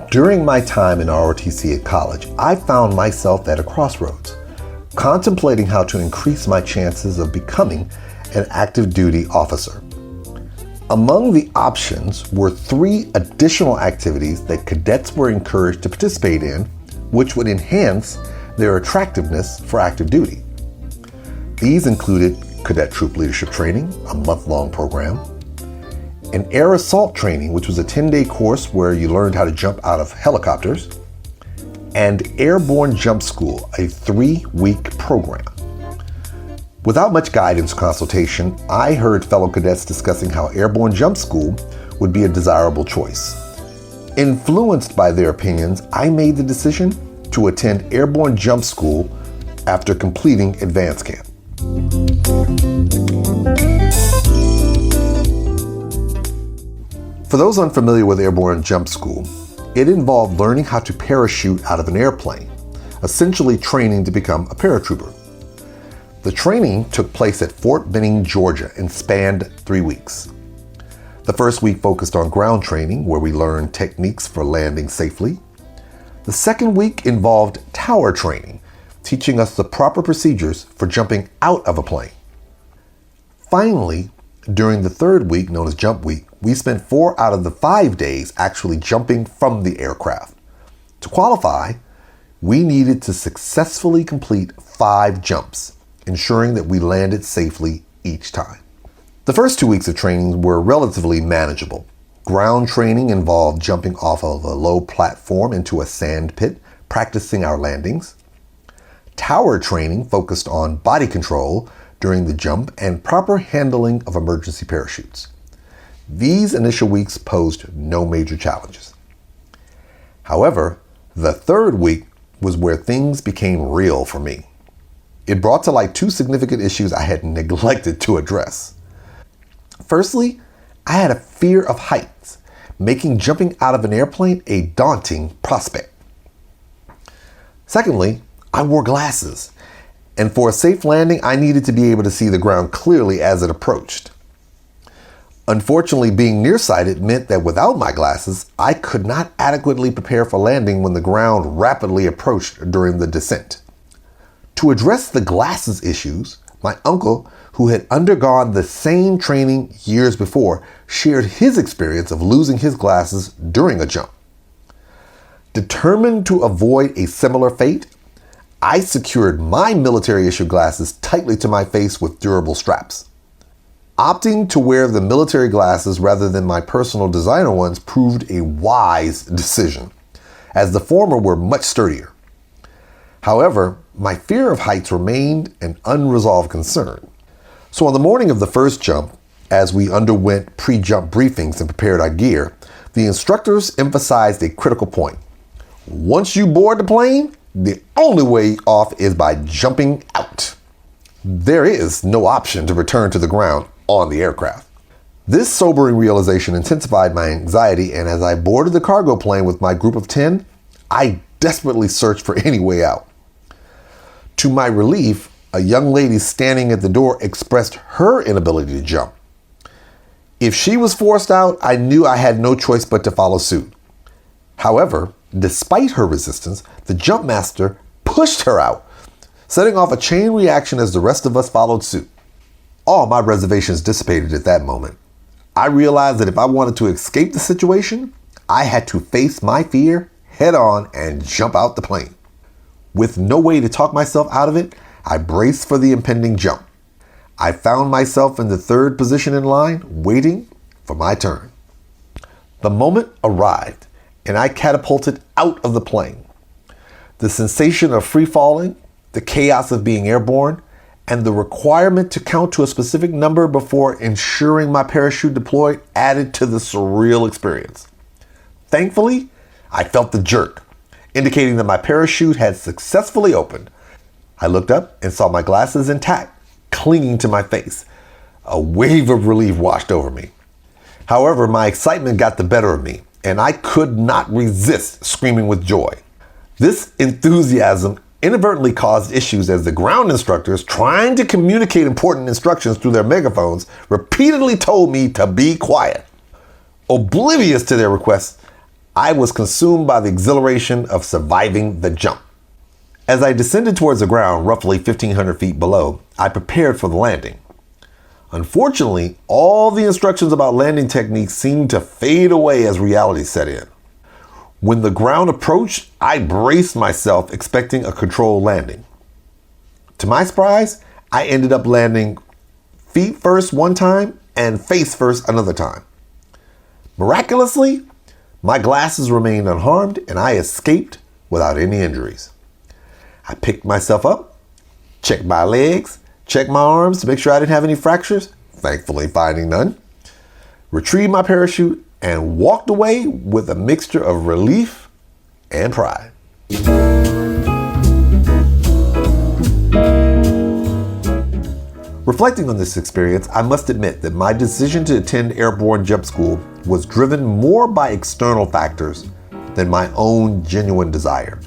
During my time in ROTC at college, I found myself at a crossroads, contemplating how to increase my chances of becoming an active duty officer. Among the options were 3 additional activities that cadets were encouraged to participate in, which would enhance their attractiveness for active duty. These included cadet troop leadership training, a month-long program, an air assault training, which was a 10-day course where you learned how to jump out of helicopters, and Airborne Jump School, a 3-week program. Without much guidance or consultation, I heard fellow cadets discussing how Airborne Jump School would be a desirable choice. Influenced by their opinions, I made the decision to attend Airborne Jump School after completing advanced camp. For those unfamiliar with Airborne Jump School, it involved learning how to parachute out of an airplane, essentially training to become a paratrooper. The training took place at Fort Benning, Georgia, and spanned 3 weeks. The first week focused on ground training, where we learned techniques for landing safely. The second week involved tower training, teaching us the proper procedures for jumping out of a plane. Finally, during the third week, known as Jump Week, we spent 4 out of the 5 days actually jumping from the aircraft. To qualify, we needed to successfully complete 5 jumps, ensuring that we landed safely each time. The first 2 weeks of training were relatively manageable. Ground training involved jumping off of a low platform into a sand pit, practicing our landings. Tower training focused on body control during the jump and proper handling of emergency parachutes. These initial weeks posed no major challenges. However, the third week was where things became real for me. It brought to light 2 significant issues I had neglected to address. Firstly, I had a fear of heights, making jumping out of an airplane a daunting prospect. Secondly, I wore glasses, and for a safe landing, I needed to be able to see the ground clearly as it approached. Unfortunately, being nearsighted meant that without my glasses, I could not adequately prepare for landing when the ground rapidly approached during the descent. To address the glasses issues, my uncle, who had undergone the same training years before, shared his experience of losing his glasses during a jump. Determined to avoid a similar fate, I secured my military-issued glasses tightly to my face with durable straps. Opting to wear the military glasses rather than my personal designer ones proved a wise decision, as the former were much sturdier. However, my fear of heights remained an unresolved concern. So on the morning of the first jump, as we underwent pre-jump briefings and prepared our gear, the instructors emphasized a critical point. Once you board the plane, the only way off is by jumping out. There is no option to return to the ground on the aircraft. This sobering realization intensified my anxiety, and as I boarded the cargo plane with my group of 10, I desperately searched for any way out. To my relief, a young lady standing at the door expressed her inability to jump. If she was forced out, I knew I had no choice but to follow suit. However, despite her resistance, the jump master pushed her out, setting off a chain reaction as the rest of us followed suit. All my reservations dissipated at that moment. I realized that if I wanted to escape the situation, I had to face my fear head on and jump out the plane. With no way to talk myself out of it, I braced for the impending jump. I found myself in the 3rd position in line, waiting for my turn. The moment arrived, and I catapulted out of the plane. The sensation of free falling, the chaos of being airborne, and the requirement to count to a specific number before ensuring my parachute deployed added to the surreal experience. Thankfully, I felt the jerk, indicating that my parachute had successfully opened. I looked up and saw my glasses intact, clinging to my face. A wave of relief washed over me. However, my excitement got the better of me, and I could not resist screaming with joy. This enthusiasm inadvertently caused issues as the ground instructors, trying to communicate important instructions through their megaphones, repeatedly told me to be quiet. Oblivious to their requests, I was consumed by the exhilaration of surviving the jump. As I descended towards the ground, roughly 1,500 feet below, I prepared for the landing. Unfortunately, all the instructions about landing techniques seemed to fade away as reality set in. When the ground approached, I braced myself, expecting a controlled landing. To my surprise, I ended up landing feet first one time and face first another time. Miraculously, my glasses remained unharmed and I escaped without any injuries. I picked myself up, checked my legs, checked my arms to make sure I didn't have any fractures, thankfully finding none, retrieved my parachute, and walked away with a mixture of relief and pride. Reflecting on this experience, I must admit that my decision to attend Airborne Jump School was driven more by external factors than my own genuine desire.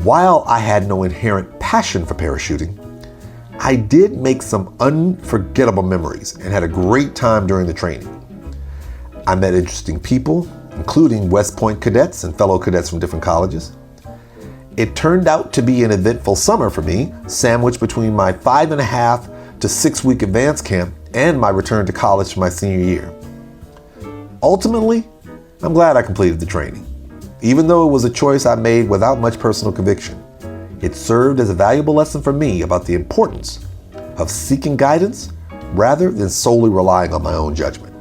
While I had no inherent passion for parachuting, I did make some unforgettable memories and had a great time during the training. I met interesting people, including West Point cadets and fellow cadets from different colleges. It turned out to be an eventful summer for me, sandwiched between my 5.5 to 6 week advance camp and my return to college for my senior year. Ultimately, I'm glad I completed the training. Even though it was a choice I made without much personal conviction, it served as a valuable lesson for me about the importance of seeking guidance rather than solely relying on my own judgment.